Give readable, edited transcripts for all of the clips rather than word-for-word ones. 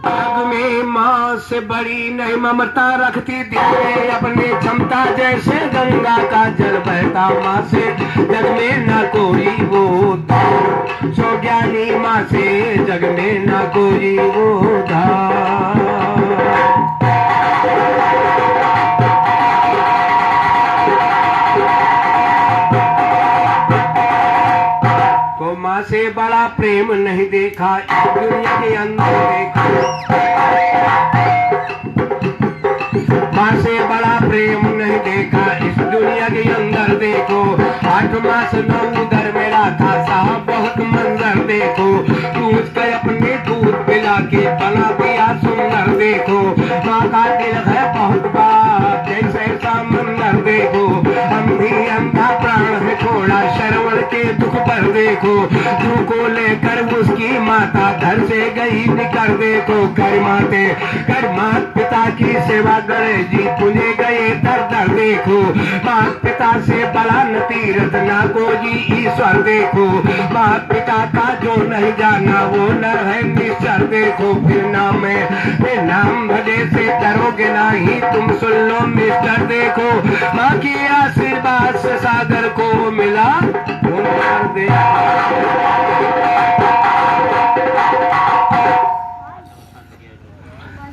जग में माँ से बड़ी नहीं ममता रखती दिल में अपनी क्षमता जैसे गंगा का जल बहता माँ से जग में न कोई वो था सो ज्ञानी माँ से जग में न कोई वो था। माँ से बड़ा प्रेम नहीं देखा इस दुनिया के अंदर देखा। माँ से बड़ा प्रेम नहीं देखा इस दुनिया के अंदर देखो। 8 मास 9 उदर मेरा था साहब बहुत मंजर देखो। दूध के अपने दूध पिला के बना दिया सुंदर देखो। माँ का दिल है बहुत बात जैसे समंदर देखो। हम भी अंधा प्राण है थोड़ा श्रवण के दुख पर देखो। तू को लेकर उसकी माता घर से गई निकल देखो। कर मात पिता की सेवा करे जी पुण्य गए दर दर देखो। मात पिता से बड़ा न तीरथ ना को जी ईश्वर देखो। मात पिता का जो नहीं जाना वो न है निश्चर देखो। फिर नाम भले से करोगे नहीं तुम सुन लो मिस्टर देखो। माँ की आशीर्वाद से सागर को मिला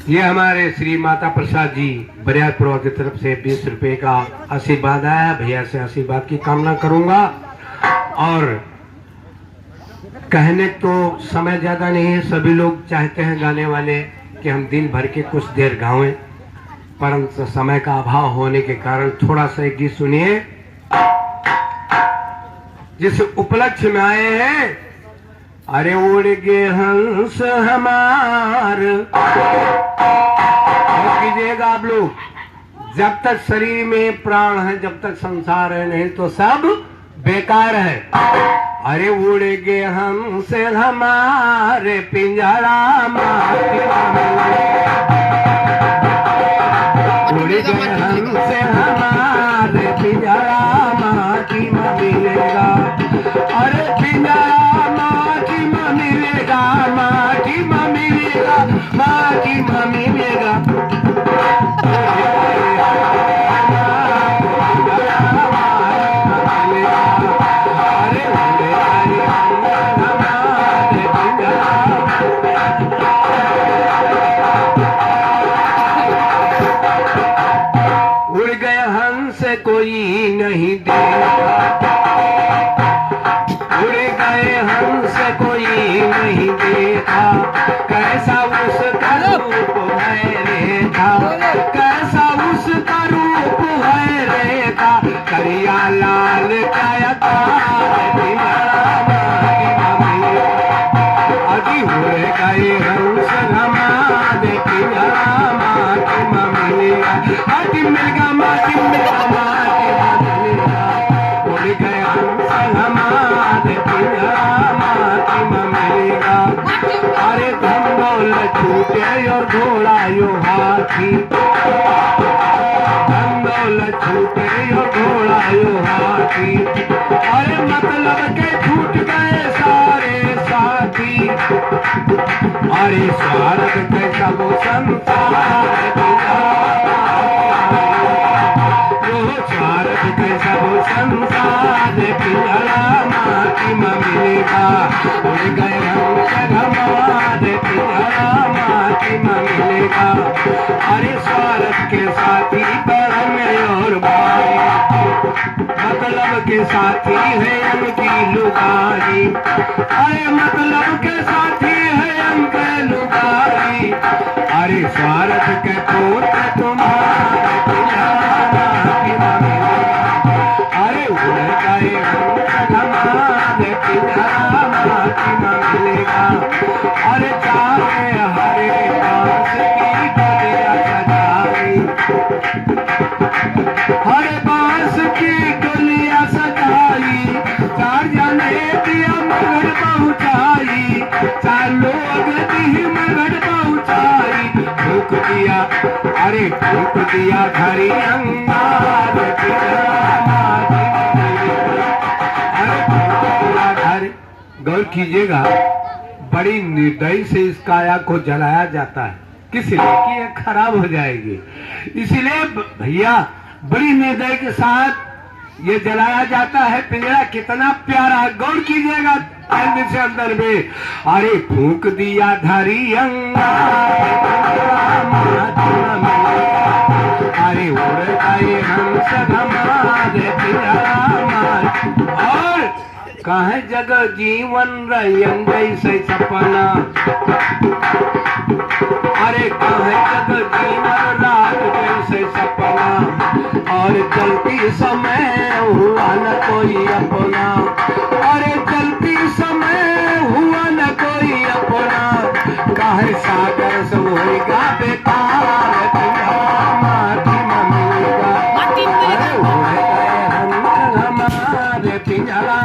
ये हमारे श्री माता प्रसाद जी बरियारपुर की तरफ से 20 रुपए का आशीर्वाद आया। भैया से आशीर्वाद की कामना करूंगा। और कहने तो समय ज्यादा नहीं है, सभी लोग चाहते हैं गाने वाले कि हम दिन भर के कुछ देर गाएं, परंतु समय का अभाव होने के कारण थोड़ा सा एक गीत सुनिए जिस उपलक्ष्य में आए हैं। अरे उड़ गे हंस हमार कीजिएगा आप लोग। जब तक शरीर में प्राण है जब तक संसार है नहीं तो सब बेकार है। अरे उड़ गे हंस हमारे पिंजरा उड़ गे हंस हमारे पिंजरा माटी में मिलेगा। अरे पिंजरा माटी में मिलेगा माटी में मिलेगा माटी में मिलेगा। कोई नहीं देखा उड़ गए हंस कोई नहीं देखा। कैसा उसका रूप है रेखा कैसा उसका रूप है रेखा। करिया लाल कायता अभी उड़ गए हंस हमारे पिंजरा माटी में मिलेगा। अभी मिलेगा माटी मिलेगा छूटे और घोड़ा यो हाथी। धंधोल छूटे और घोड़ा यो हाथी। अरे मतलब के छूट गए सारे साथी। अरे स्वार्थ कैसा वो संसार स्वार्थ कैसा वो संसार पिंजरा माटी में मिलेगा। उड़ गए हमारे पिंजरा माटी में मिलेगा। अरे स्वार्थ के साथी बहन और भाई मतलब के साथी है उनकी लुगाई। अरे मतलब के साथी है उनके लुगाई। अरे स्वार्थ के पुत्र तुम्हारे पिंजरा माटी में मिलेगा। अरे उड़ गए हमारे पिंजरा माटी में मिलेगा। अरे चाहे हरे बांस की डलिया सजाई। हरे बांस की डलिया सजाई। 4 जने दिया मगड़ पहुंचाई। 4 लोग दी मगड़ पहुंचाई। फूक दिया अरे फूक दिया घड़ी अंगार पिंजरा माटी में मिलेगा। अरे फूक दिया कीजिएगा, बड़ी निर्दयी से इस काया को जलाया जाता है। किस लिए कि ये खराब हो जाएगी, इसीलिए भैया बड़ी निर्दयी के साथ ये जलाया जाता है। पिंजरा कितना प्यारा है, गौर कीजिएगा अंदर से अंदर में। अरे फूंक दिया धारी अरे उड़ गए हंस हमारे और कहे जगह जीवन रयन जैसे सपना। अरे कहे जगह जीवन रात जैसे सपना और चलती समय हुआ न कोई अपना। अरे चलती समय हुआ न कोई अपना, कहे सागर से होएगा बेकार हमारी मम्मीगा। अरे उड़ गए हम हमारे पिंजरा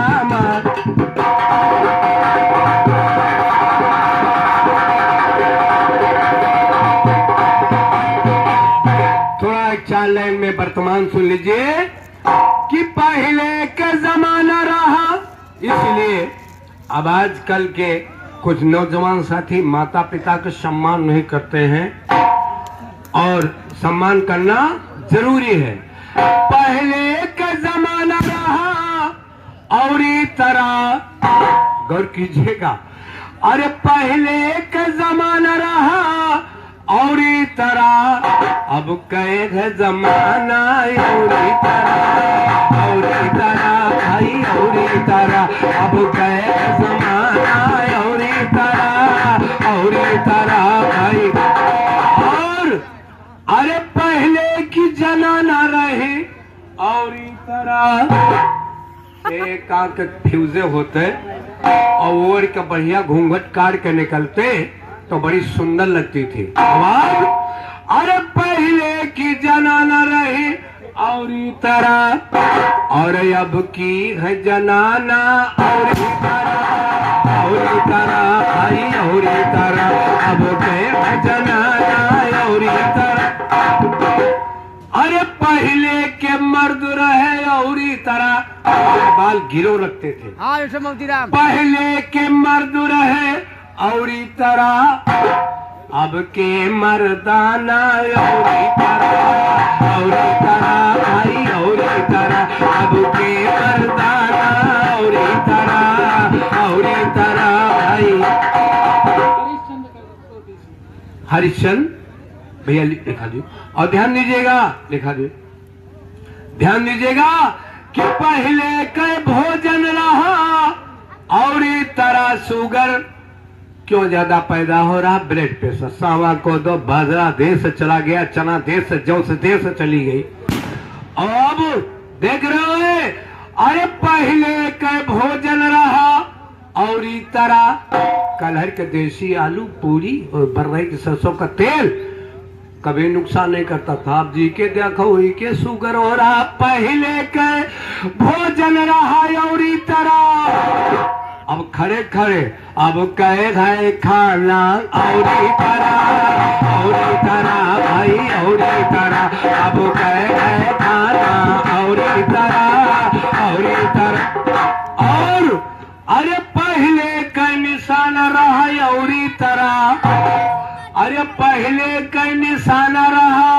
चार लाइन में वर्तमान सुन लीजिए कि पहले का जमाना रहा। इसलिए अब आजकल के कुछ नौजवान साथी माता पिता का सम्मान नहीं करते हैं और सम्मान करना जरूरी है। पहले का जमाना रहा और इस तरह गौर कीजिएगा। अरे पहले का जमाना रहा और इस तरह अब कैद है जमाना और तरह भाई और तरह अब कैद है जमाना और तरह भाई। और अरे पहले की जनाना रहे और तरह एक आंख फ्यूजे होते और का बढ़िया घूंघट काट के निकलते तो बड़ी सुंदर लगती थी आवाज। अरे पहले की जनाना रही और तरह और अब की है जनाना और तरह भाई और तरह अब के है जनाना और तरह। अरे पहले के मर्द रहे और तरह बाल गिरो रखते थे। पहले के मर्द रहे और तरह अब के मर्दाना और तरह भाई और तरह अब के मर्दाना और तरह भाई। हरिश्चंद्र भैया लिखा दो और ध्यान दीजिएगा, लिखा दो ध्यान दीजिएगा कि पहले के भोजन रहा और तरह शुगर क्यों ज्यादा पैदा हो रहा, ब्लड प्रेशर। सावा को दो बाजरा देश से चला गया, चना देश से, जौ से देश से चली गई। अब देख रहे हैं अरे पहले का भोजन रहा और इस तरह कलहर के देसी आलू पूरी और बर्रई की सरसों का तेल कभी नुकसान नहीं करता था। आप जी के देखो हुई के शुगर हो रहा। पहले के भोजन रहा और इस तरह अब खड़े खड़े अब कहे है खाना और तरह भाई और तरह अब कहे है खाना और तरह। और अरे पहले का निशाना रहा और तरह। अरे पहले का निशाना रहा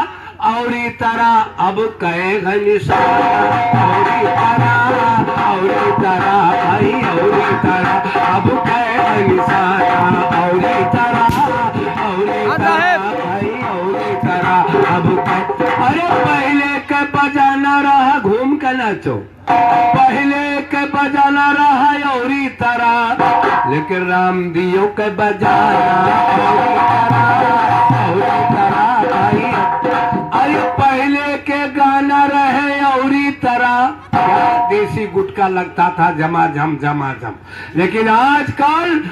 और तरह अब कहे है निशाना और तरह भाई और तरह अब कहे निशाना और तरह भाई और तरह अब कहे। अरे पहले के बजाना रहा घूम के नाचो, पहले के बजाना रहा और तरह लेकिन राम दियो के बजाना और तरह भाई। अरे पहले के गाना रहे और तरह देसी गुटका लगता था झमाझम झमाझम, लेकिन आजकल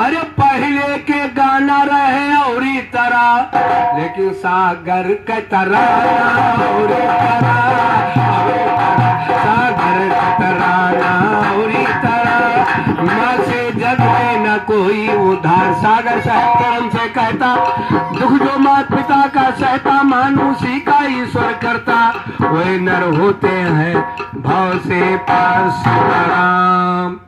अरे पहले के गाना रहे और तरह लेकिन सागर के तराना और सागर के तराना और तरह। माँ से जग में न कोई उधार, सागर साहब से कहता दुख जो माता पिता का सहता मानुषी का ईश्वर करता, वे नर होते हैं भाव से पास राम।